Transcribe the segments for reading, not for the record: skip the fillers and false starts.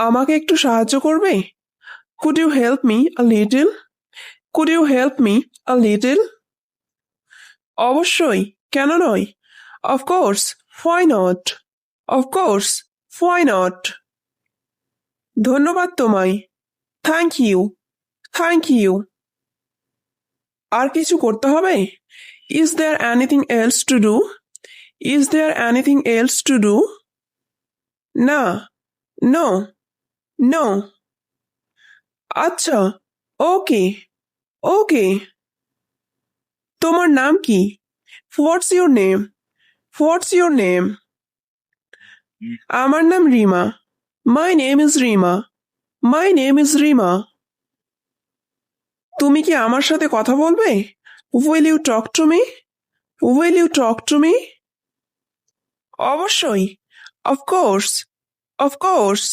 আমাকে একটু সাহায্য করবে? Could you help me a little? Could you help me a little? অবশ্যই, কেন নয়? Of course, why not? Of course, why not? ধন্যবাদ তোমায়। Thank you, thank you. আর কিছু করতে হবে? Is there anything else to do? Is there anything else to do? না, no, no. আচ্ছা, ওকে, ওকে। তোমার নাম কি? What's your name? What's your name? আমার নাম Rima. My name is Rima. My name is Rima. তুমি কি আমার সাথে কথা বলবে? Will you talk to me? Will you talk to me? অবশ্যই, of course, of course.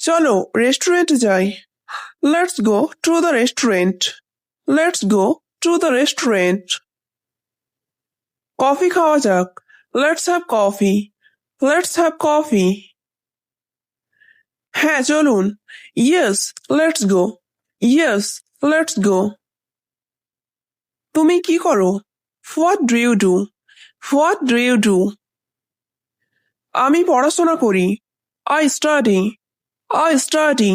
চলো রেস্টুরেন্টে যাই। Let's go to the restaurant. Let's go to the restaurant. Coffee খাওয়া যাক। Let's have coffee. Let's have coffee. হ্যাঁ চলুন। Yes, let's go. Yes, let's go. তুমি কি করো? What do you do? What do you do? আমি পড়াশোনা করি। I study. I study.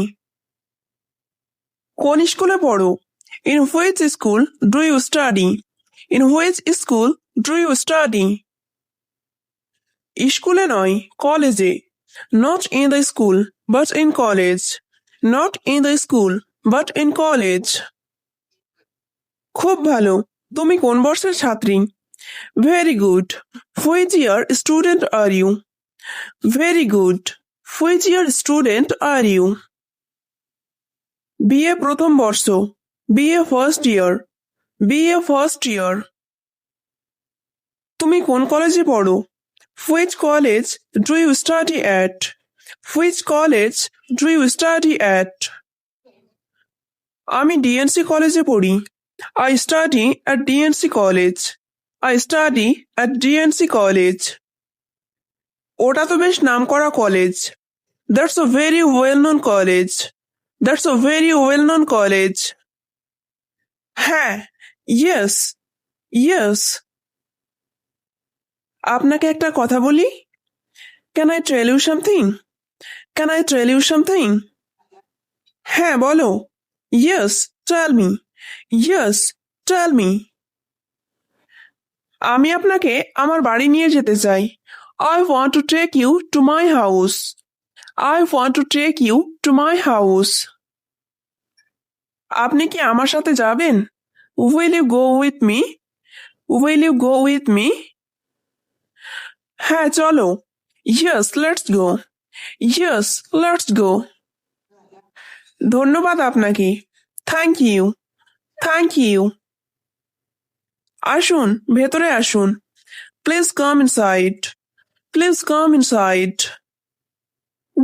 কোন স্কুলে পড়ো? In which school do you study? In which school do you study? স্কুলে নয়, কলেজে। Not in the school, but in college. Not in the school, but in college. খুব ভালো। তুমি কোন বর্ষের ছাত্রী? Very good. Which year student are you? Very good. Which year student are you? BA প্রথম বর্ষ। BA first year. BA first year. তুমি কোন কলেজে পড়ো? Which college do you study at? Which college do you study at? আমি DNC কলেজে পড়ি। I study at DNC College. I study at DNC College. ওটা তো বেশ নামকরা college. That's a very well-known college. That's a very well-known college. হ্যাঁ, yes, yes. আপনাকে একটা কথা বলি? Can I tell you something? Can I tell you something? হ্যাঁ বলো। Yes, tell me. Yes, tell me. আমি আপনাকে আমার বাড়ি নিয়ে যেতে চাই। I want to take you to my house. I want to take you to my house. আপনি কি আমার সাথে যাবেন? Will you go with me? Will you go with me? হ্যাঁ চলো। Yes, let's go. Yes, let's go. ধন্যবাদ আপনাকে। Thank you. Thank you. আসুন, ভেতরে আসুন। Please come inside. Please come inside.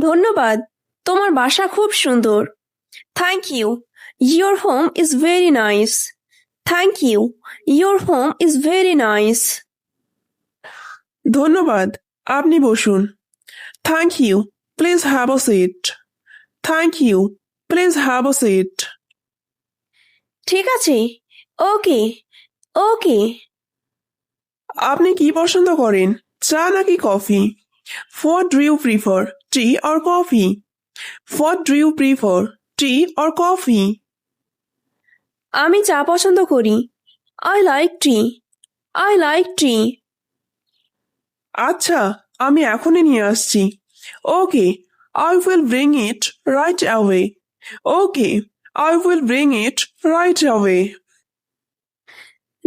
ধন্যবাদ, তোমার বাসা খুব সুন্দর। Thank you. Your home is very nice. Thank you. Your home is very nice. ধন্যবাদ, আপনি বসুন। Thank you. Please have a seat. Thank you. Please have a seat. ঠিক আছে, ওকে, ওকে। আপনি কি পছন্দ করেন, চা নাকি coffee? What do you prefer, tea or coffee? What do you prefer, tea or coffee? আমি চা পছন্দ করি। I like tea. I like tea. আচ্ছা, আমি এখনই নিয়ে আসছি। Okay, I will bring it right away. Okay, I will bring it right away.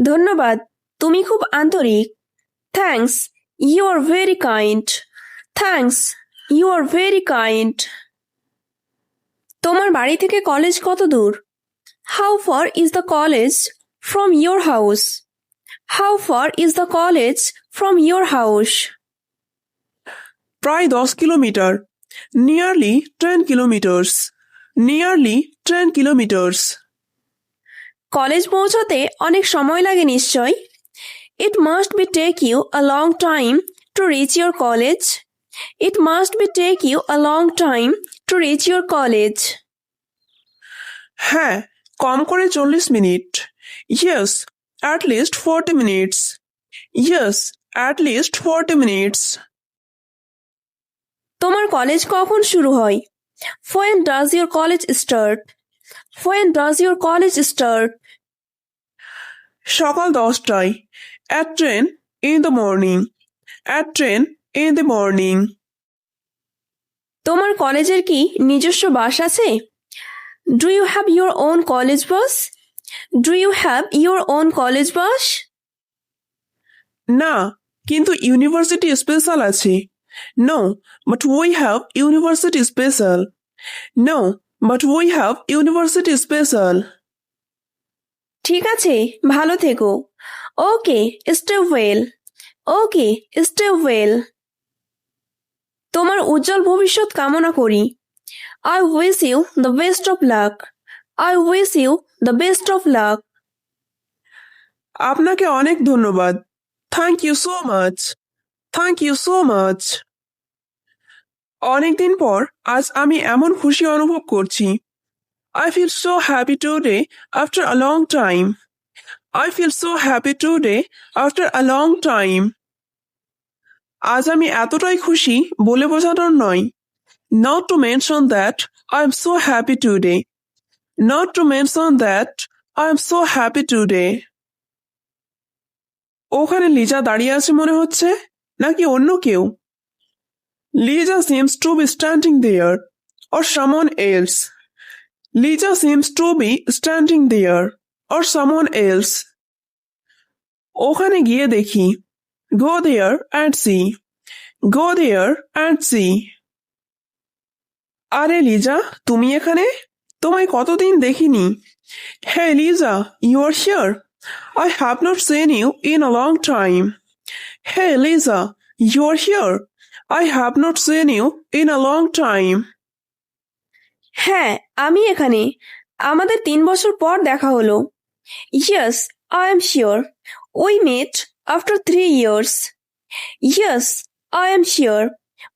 ধন্যবাদ, তুমি খুব আন্তরিক। Thanks. You are very kind. Thanks. You are very kind. তোমার বাড়ি থেকে কলেজ কত দূর? How far is the college from your house? How far is the college from your house? প্রায় 10 kilometre. Nearly 10 kilometers. Nearly 10 kilometers. College পৌঁছতে অনেক সময় লাগে নিশ্চয়? It must be take you a long time to reach your college. It must be take you a long time to reach your college. হ্যাঁ, কম করে 40 minute. Yes, at least 40 minutes. Yes, at least 40 minutes. তোমার college কখন শুরু হয়? When does your college start? When does your college start? সকাল 10টায়। At 10 in the morning. At 10 in the morning. তোমার কলেজের কি নিজস্ব বাস আছে? Do you have your own college bus? Do you have your own college bus? না, কিন্তু university special আছে। No, but we have university special. No, but we have university special. ঠিক আছে, ভালো থেকো। Okay, stay well. Okay, stay well. তোমার উজ্জ্বল ভবিষ্যৎ কামনা করি। I wish you the best of luck. I wish you the best of luck. আপনাকে অনেক ধন্যবাদ। Thank you so much. Thank you so much. অনেকদিন পর আজ আমি এমন খুশি অনুভব করছি। I feel so happy today after a long time. I feel so happy today after a long time. আজ আমি এতটাই খুশি বলে বোঝানোর নয়। Not to mention that I am so happy today. Not to mention that I am so happy today. ওখানে লিজা দাঁড়িয়ে আছে মনে হচ্ছে, নাকি অন্য কেউ? Lisa seems to be standing there, or someone else. Lisa seems to be standing there, or someone else. ওখানে গিয়ে দেখি। Go there and see. Go there and see. আরে লিজা, তুমি এখানে? তোমায় কতদিন দেখিনি। Hey Lisa, you are here. I have not seen you in a long time. Hey Lisa, you are here. I have not seen you in a long time. হ্যাঁ, আমি এখানে। আমাদের 3 বছর পর দেখা হলো। Yes, I am sure. We met after 3 years. Yes, I am sure.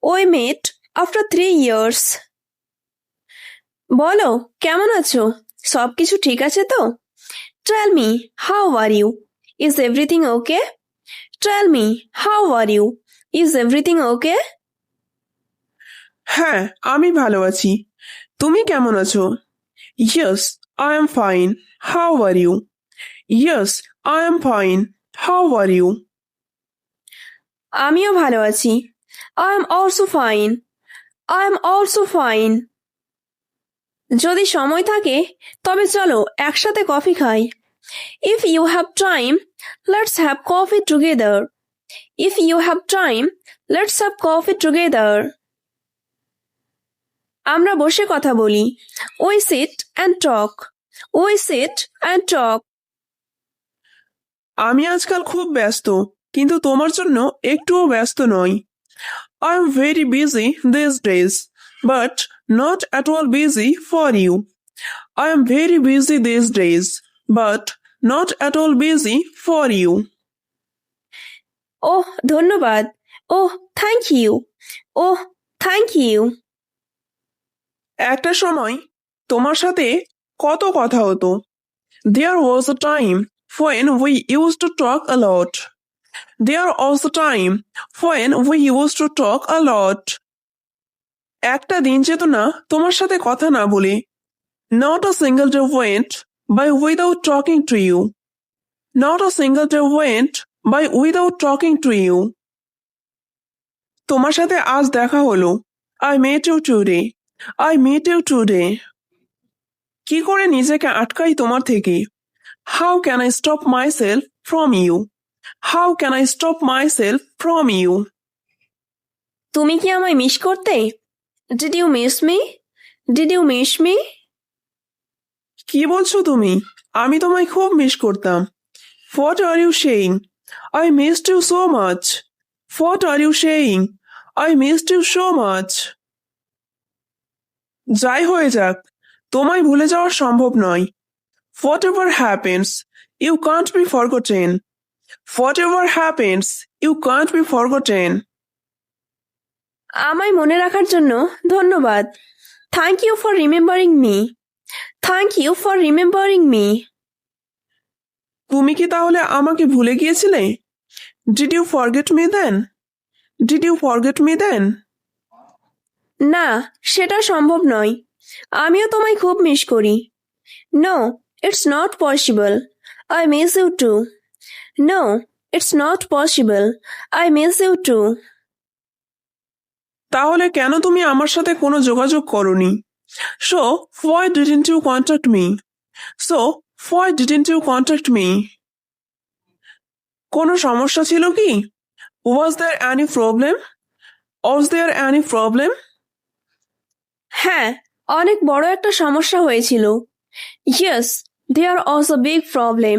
We met after 3 years. বলো, কেমন আছো? সবকিছু ঠিক আছে তো? Tell me, how are you? Is everything okay? Tell me, how are you? Is everything okay? হ্যাঁ, আমি ভালো আছি। তুমি কেমন আছো? Yes, I am fine. How are you? Yes, I am fine. How are you? আমিও ভালো আছি। I am also fine. I am also fine. যদি সময় থাকে তবে চলো একসাথে কফি খাই। If you have time, let's have coffee together. If you have time, let's have coffee together. আমরা বসে কথা বলি। We sit and talk. We sit and talk. আমি আজকাল খুব ব্যস্ত, কিন্তু তোমার জন্য একটুও ব্যস্ত নই। I am very busy these days, but not at all busy for you. I am very busy these days, but not at all busy for you. ওহ, ধন্যবাদ। Oh, thank you. Oh, thank you. একটা সময় তোমার সাথে কত কথা হতো। There was a time when we used to talk a lot. There was a time when we used to talk a lot. একটা দিন যেত না তোমার সাথে কথা না বলে। Not a single day went by without talking to you. Not a single day went by without talking to you. তোমার সাথে আজ দেখা হলো। I met you today. I met you today. কি করে নিজেকে আটকাই তোমার থেকে? How can I stop myself from you? How can I stop myself from you? তুমি কি আমায় মিস করতে? Did you miss me? Did you miss me? কি বলছো তুমি? আমি তোমায় খুব মিস করতাম। What are you saying? I missed you so much. What are you saying? I missed you so much. যাই হয়ে যাক, তোমায় ভুলে যাওয়া সম্ভব নয়। Whatever happens, you can't be forgotten. Whatever happens, you can't be forgotten. আমায় মনে রাখার জন্য ধন্যবাদ। Thank you for remembering me. Thank you for remembering me. তুমি কি তাহলে আমাকে ভুলে গিয়েছিলে? Did you forget me then? Did you forget me then? না, সেটা সম্ভব নয়। আমিও তোমায় খুব মিস করি। No, it's not possible. I miss you too. No, it's not possible. I miss you too. তাহলে কেন তুমি আমার সাথে কোনো যোগাযোগ করনি? So why didn't you contact me? So why didn't you contact me? কোনো সমস্যা ছিল কি? Was there any problem? Was there any problem? হ্যাঁ, অনেক বড় একটা সমস্যা হয়েছিল। Yes, there was a big problem.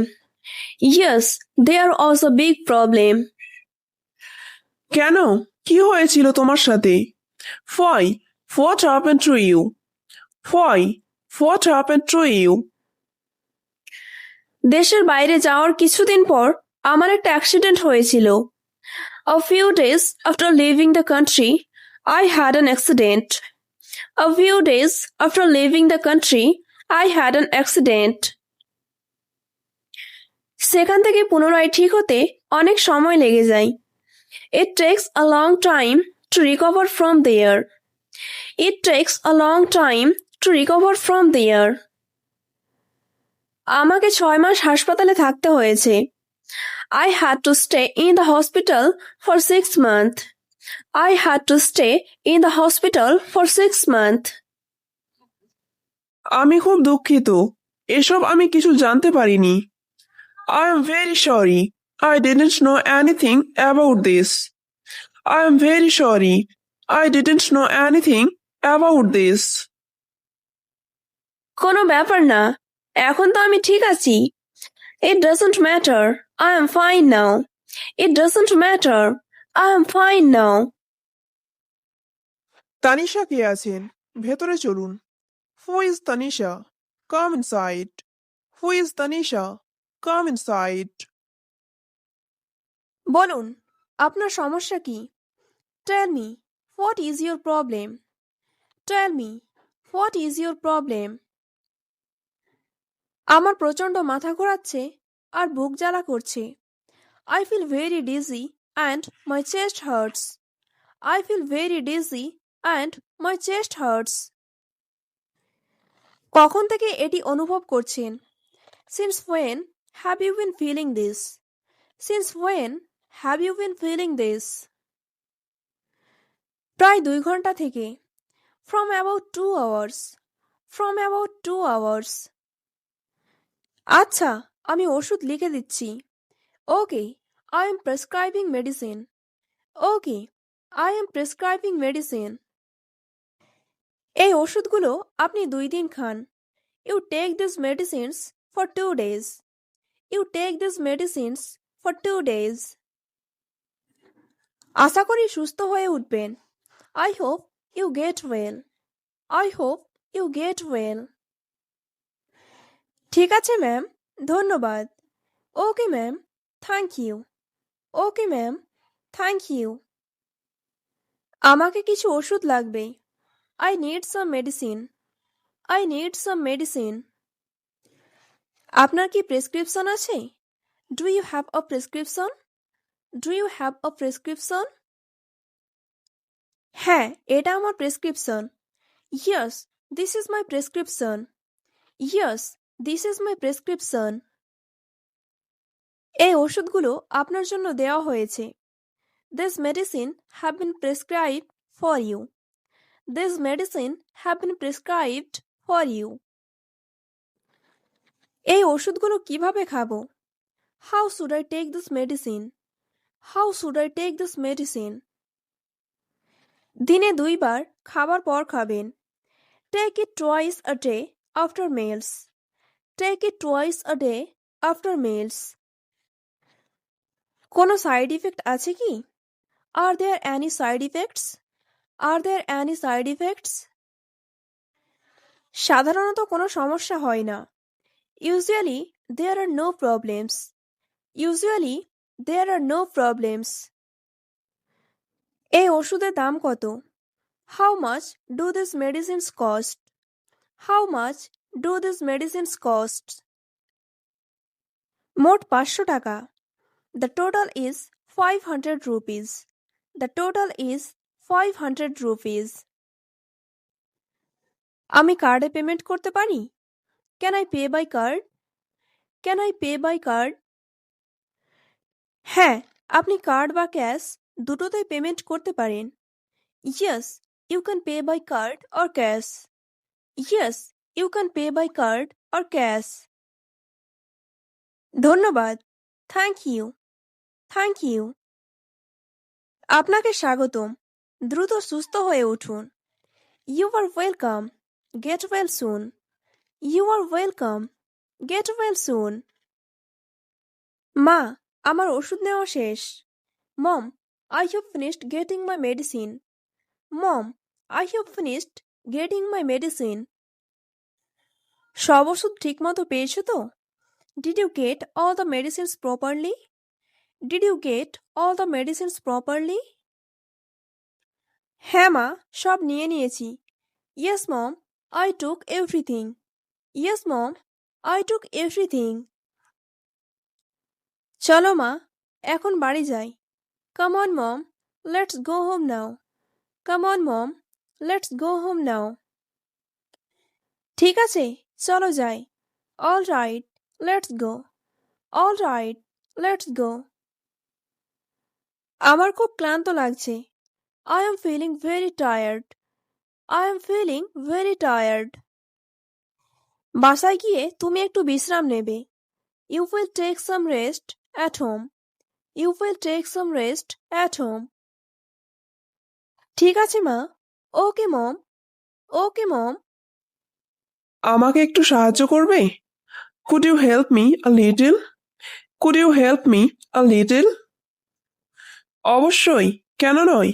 Yes, there was a big problem. কেন? কি হয়েছিল তোমার সাথে? Why? What happened to you? Why? What happened to you? দেশের বাইরে যাওয়ার কিছুদিন পর আমার একটা অ্যাক্সিডেন্ট হয়েছিল। A few days after leaving the country, I had an accident. A few days after leaving the country, I had an accident. সেখান থেকে পুনরায় ঠিক হতে অনেক সময় লেগে যায়। It takes a long time to recover from there. It takes a long time to recover from there. আমাকে 6 মাস হাসপাতালে থাকতে হয়েছে। I had to stay in the hospital for 6 months. I had to stay in the hospital for 6 months. আমি খুব দুঃখিত। এসব আমি কিছু জানতে পারিনি। I am very sorry. I didn't know anything about this. I am very sorry. I didn't know anything about this. কোনো ব্যাপার না, এখন তো আমি ঠিক আছি। It doesn't matter. I am fine now. It doesn't matter. I am fine now. Tanisha কে আছেন? ভেতরে চলুন। Who is Tanisha? Come inside. Who is Tanisha? Come inside. বলুন, আপনার সমস্যা কি? Tell me, what is your problem? Tell me, what is your problem? আমার প্রচন্ড মাথা ঘোরাচ্ছে আর বুক জ্বালা করছে। I feel very dizzy and my chest hurts. I feel very dizzy and my chest hurts. কখন থেকে এটি অনুভব করছেন? Since when have you been feeling this? Since when have you been feeling this? প্রায় 2 ঘন্টা থেকে। From about 2 hours. From about 2 hours. আচ্ছা, আমি ওষুধ লিখে দিচ্ছি। Okay, I am prescribing medicine. Okay, I am prescribing medicine. এই ওষুধগুলো আপনি 2 দিন খান। You take these medicines for 2 days. You take these medicines for 2 days. আশা করি সুস্থ হয়ে উঠবেন। I hope you get well. I hope you get well. ঠিক আছে ম্যাম, ধন্যবাদ। Okay ma'am, thank you. Okay ma'am, thank you. আমাকে কিছু ওষুধ লাগবে। I need some medicine. I need some medicine. আপনার কি প্রেসক্রিপশন আছে? Do you have a prescription? Do you have a prescription? হ্যাঁ, এটা আমার prescription. Yes, this is my prescription. Yes, this is my prescription. এই ওষুধগুলো আপনার জন্য দেওয়া হয়েছে। This medicine have been prescribed for you. This medicine have been prescribed for you. এই ওষুধগুলো কিভাবে খাবো? How should I take this medicine? How should I take this medicine? দিনে 2 বার খাবার পর খাবেন। Take it twice a day after meals. Take it twice a day after meals. কোনো side effect আছে কি? Are there any side effects? Are there any side effects? সাধারণত কোনো সমস্যা হয় না। Usually there are no problems. Usually there are no problems. এই ওষুধের দাম কত? How much do these medicines cost? How much do these medicines cost? মোট 500 টাকা। The total is 500 rupees. The total is 500 rupees. আমি কার্ডে পেমেন্ট করতে পারি? Can I pay by card? Can I pay by card? হ্যাঁ, আপনি card বা cash দুটোতেই পেমেন্ট করতে পারেন। Yes, you can pay by card or cash. Yes, you can pay by card or cash. ধন্যবাদ। Thank you. Thank you. আপনাকে স্বাগতম। দ্রুত সুস্থ হয়ে উঠুন। You are welcome. Get well soon. You are welcome. Get well soon. মা, আমার ওষুধ নেওয়া শেষ। Mom, I have finished getting my medicine. Mom, I have finished getting my medicine. সব ওষুধ ঠিকমতো পেয়েছো তো? Did you get all the medicines properly? Did you get all the medicines properly? হ্যাঁ মা, সব নিয়ে নিয়েছি। Yes mom, I took everything. Yes mom, I took everything. চলো মা, এখন বাড়ি যাই। Come on mom, let's go home now. Come on mom, let's go home now. ঠিক আছে, চলো যাই। All right, let's go. All right, let's go. আমার খুব ক্লান্ত লাগছে। I am feeling very tired. I am feeling very tired. বাসায় গিয়ে তুমি একটু বিশ্রাম নেবে। You will take some rest at home. You will take some rest at home. ঠিক আছে মা। Okay mom. Okay mom. আমাকে একটু সাহায্য করবে? Could you help me a little? Could you help me a little? অবশ্যই, কেন নয়?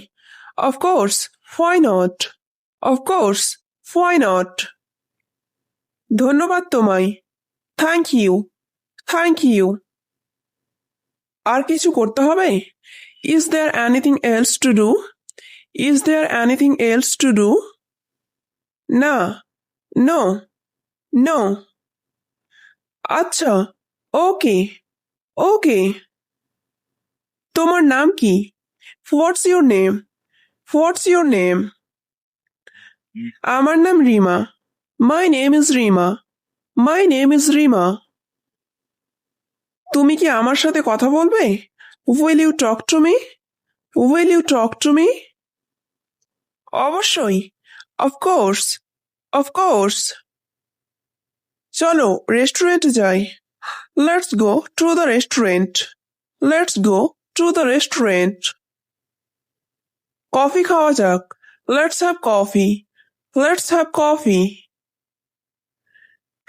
Of course, why not? Of course, why not? ধন্যবাদ তোমায়। Thank you. Thank you. আর কিছু করতে হবে? Is there anything else to do? Is there anything else to do? না, no, no. আচ্ছা, okay, okay. তোমার নাম কি? What's your name? What's your name? আমার নাম Rima. My name is Rima. My name is Rima. তুমি কি আমার সাথে কথা বলবে? Will you talk to me? Will you talk to me? অবশ্যই। Of course. Of course. চলো রেস্টুরেন্টে যাই। Let's go to the restaurant. Let's go to the restaurant. Coffee খাওয়া যাক। Let's have coffee. Let's have coffee.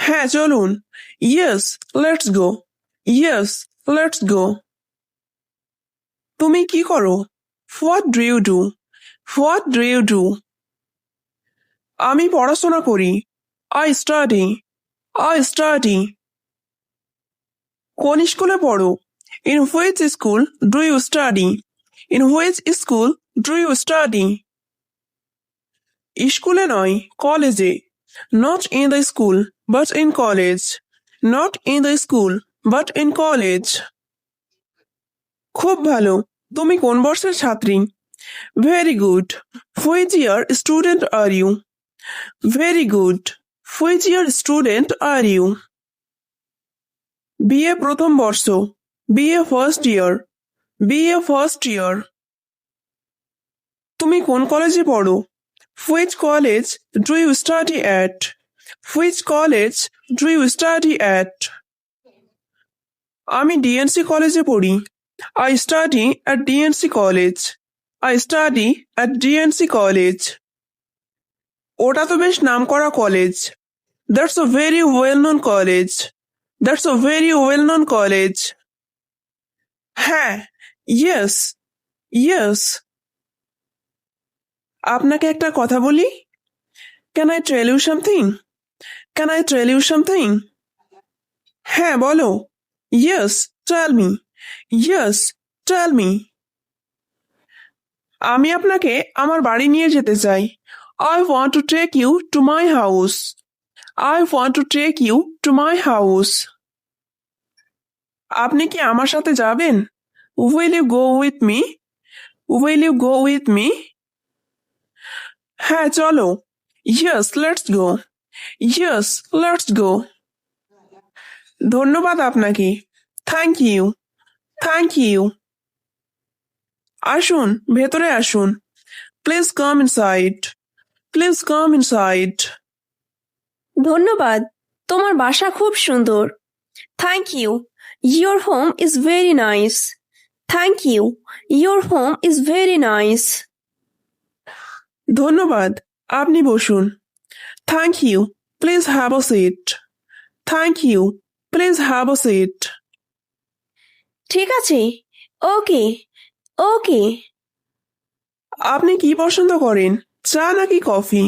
হ্যাঁ চলুন। Yes, let's go. Yes, let's go. তুমি কি করো? What do you do? What do you do? আমি পড়াশোনা করি। I study. I study. কোন স্কুলে পড়ো? In which school do you study? In which school do you study? স্কুলে নয়, কলেজে। Not in the school, but in college. Not in the school, but in college. খুব ভালো। তুমি কোন বর্ষের ছাত্রী? Very good. Which year student are you? Very good. Which year student are you? BA প্রথম বর্ষ। BA first year. BA first year. তুমি কোন কলেজে পড়ো? Which college do you study at? Which college do you study at? আমি DNC কলেজে পড়ি। I study at DNC College. I study at DNC College. ওটা তো বেশ নামকরা college. That's a very well-known college. That's a very well-known college. হ্যাঁ, yes, yes. আপনাকে একটা কথা বলি? Can I tell you something? Can I tell you something? হ্যাঁ বলো। Yes, tell me. Yes, tell me. আমি আপনাকে আমার বাড়ি নিয়ে যেতে চাই। I want to take you to my house. I want to take you to my house. আপনি কি আমার সাথে যাবেন? Will you go with me? Will you go with me? হ্যাঁ চলো। Yes, let's go. Yes, let's go. ধন্যবাদ আপনাকে। Thank you. Thank you. আসুন, ভেতরে আসুন। Please come inside. Please come inside. ধন্যবাদ, তোমার বাসা খুব সুন্দর। Thank you, your home is very nice. Thank you, your home is very nice. ধন্যবাদ, আপনি বসুন। Thank you. Please have a seat. Thank you. Please have a seat. ঠিক আছে, ওকে ওকে। আপনি কি পছন্দ করেন, চা নাকি coffee?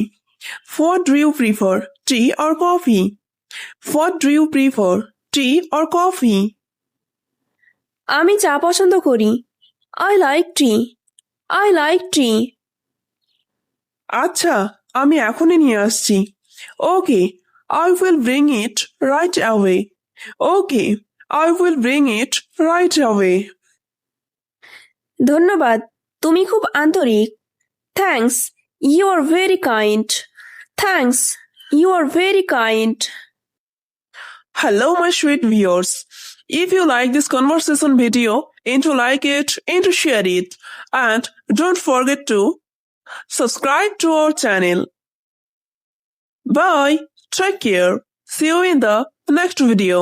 What do you prefer, tea or coffee? What do you prefer, tea or coffee? আমি চা পছন্দ করি। I like tea. I like tea. আচ্ছা, আমি এখনই নিয়ে আসছি। Okay, I will bring it right away. Okay, I will bring it right away. ধন্যবাদ, তুমি খুব আন্তরিক। Thanks, you are very kind. Thanks, you are very kind. Hello, my sweet viewers. If you like this conversation video, like it, share it, and don't forget to subscribe to our channel. Bye. Take care. See you in the next video.